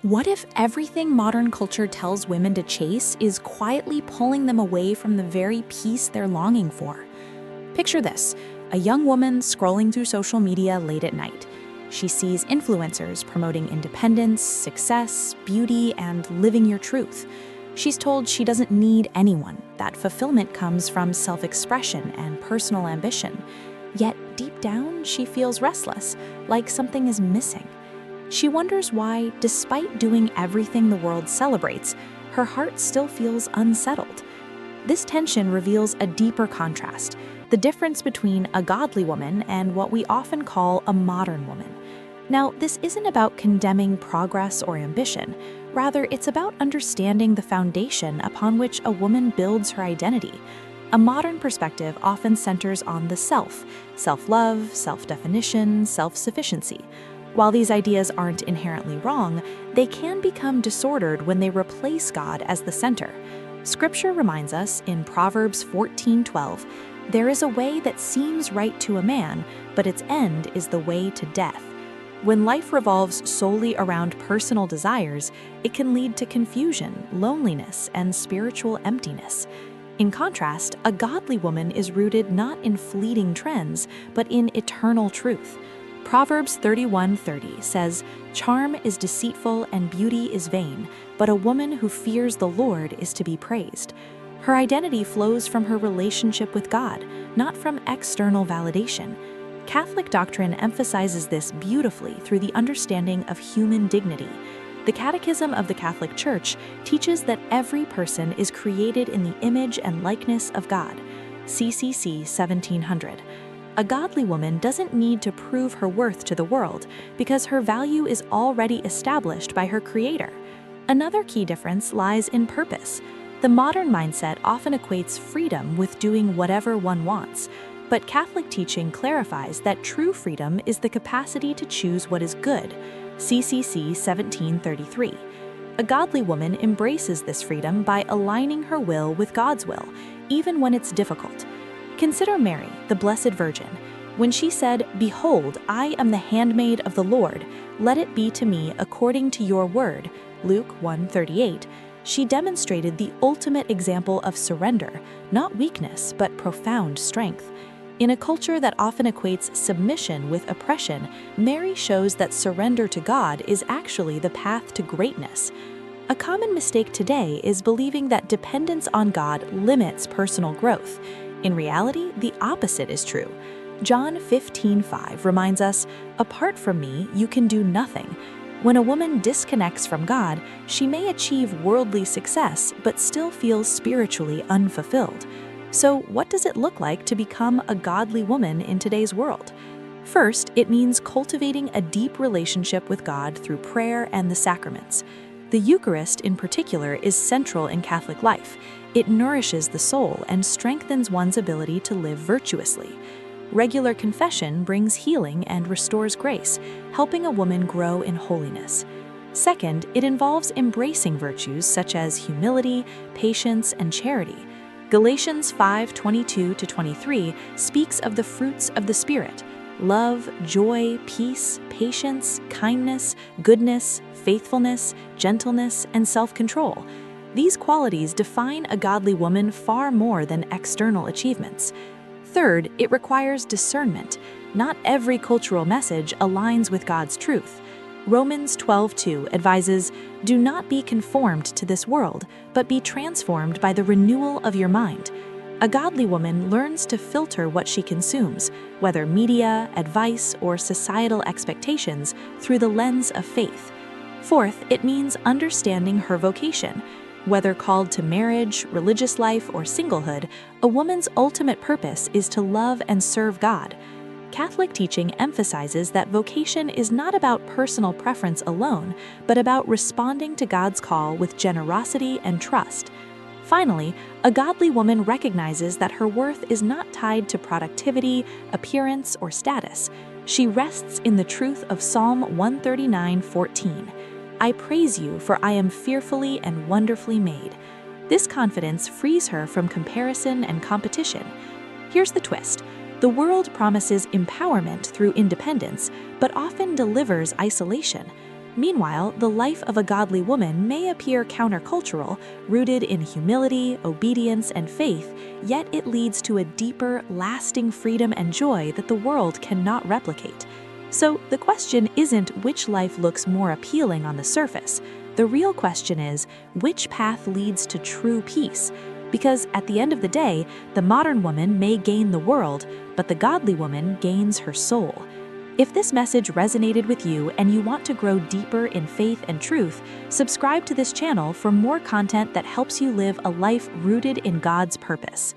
What if everything modern culture tells women to chase is quietly pulling them away from the very peace they're longing for? Picture this, a young woman scrolling through social media late at night. She sees influencers promoting independence, success, beauty, and living your truth. She's told she doesn't need anyone, that fulfillment comes from self-expression and personal ambition. Yet, deep down, she feels restless, like something is missing. She wonders why, despite doing everything the world celebrates, her heart still feels unsettled. This tension reveals a deeper contrast, the difference between a godly woman and what we often call a modern woman. Now, this isn't about condemning progress or ambition. Rather, it's about understanding the foundation upon which a woman builds her identity. A modern perspective often centers on the self, self-love, self-definition, self-sufficiency. While these ideas aren't inherently wrong, they can become disordered when they replace God as the center. Scripture reminds us in Proverbs 14:12, "There is a way that seems right to a man, but its end is the way to death." When life revolves solely around personal desires, it can lead to confusion, loneliness, and spiritual emptiness. In contrast, a godly woman is rooted not in fleeting trends, but in eternal truth. Proverbs 31:30 says, "Charm is deceitful and beauty is vain, but a woman who fears the Lord is to be praised." Her identity flows from her relationship with God, not from external validation. Catholic doctrine emphasizes this beautifully through the understanding of human dignity. The Catechism of the Catholic Church teaches that every person is created in the image and likeness of God. CCC 1700. A godly woman doesn't need to prove her worth to the world because her value is already established by her Creator. Another key difference lies in purpose. The modern mindset often equates freedom with doing whatever one wants, but Catholic teaching clarifies that true freedom is the capacity to choose what is good. CCC 1733. A godly woman embraces this freedom by aligning her will with God's will, even when it's difficult. Consider Mary, the Blessed Virgin. When she said, "Behold, I am the handmaid of the Lord, let it be to me according to your word," Luke 1:38, she demonstrated the ultimate example of surrender, not weakness, but profound strength. In a culture that often equates submission with oppression, Mary shows that surrender to God is actually the path to greatness. A common mistake today is believing that dependence on God limits personal growth. In reality, the opposite is true. John 15:5 reminds us, "Apart from me, you can do nothing." When a woman disconnects from God, she may achieve worldly success but still feel spiritually unfulfilled. So, what does it look like to become a godly woman in today's world? First, it means cultivating a deep relationship with God through prayer and the sacraments. The Eucharist, in particular, is central in Catholic life. It nourishes the soul and strengthens one's ability to live virtuously. Regular confession brings healing and restores grace, helping a woman grow in holiness. Second, it involves embracing virtues such as humility, patience, and charity. Galatians 5:22-23 speaks of the fruits of the Spirit: love, joy, peace, patience, kindness, goodness, faithfulness, gentleness, and self-control. These qualities define a godly woman far more than external achievements. Third, it requires discernment. Not every cultural message aligns with God's truth. Romans 12:2 advises, "Do not be conformed to this world, but be transformed by the renewal of your mind." A godly woman learns to filter what she consumes, whether media, advice, or societal expectations, through the lens of faith. Fourth, it means understanding her vocation. Whether called to marriage, religious life, or singlehood, a woman's ultimate purpose is to love and serve God. Catholic teaching emphasizes that vocation is not about personal preference alone, but about responding to God's call with generosity and trust. Finally, a godly woman recognizes that her worth is not tied to productivity, appearance, or status. She rests in the truth of Psalm 139:14. "I praise you, for I am fearfully and wonderfully made." This confidence frees her from comparison and competition. Here's the twist. The world promises empowerment through independence, but often delivers isolation. Meanwhile, the life of a godly woman may appear countercultural, rooted in humility, obedience, and faith, yet it leads to a deeper, lasting freedom and joy that the world cannot replicate. So the question isn't which life looks more appealing on the surface. The real question is, which path leads to true peace? Because at the end of the day, the modern woman may gain the world, but the godly woman gains her soul. If this message resonated with you and you want to grow deeper in faith and truth, subscribe to this channel for more content that helps you live a life rooted in God's purpose.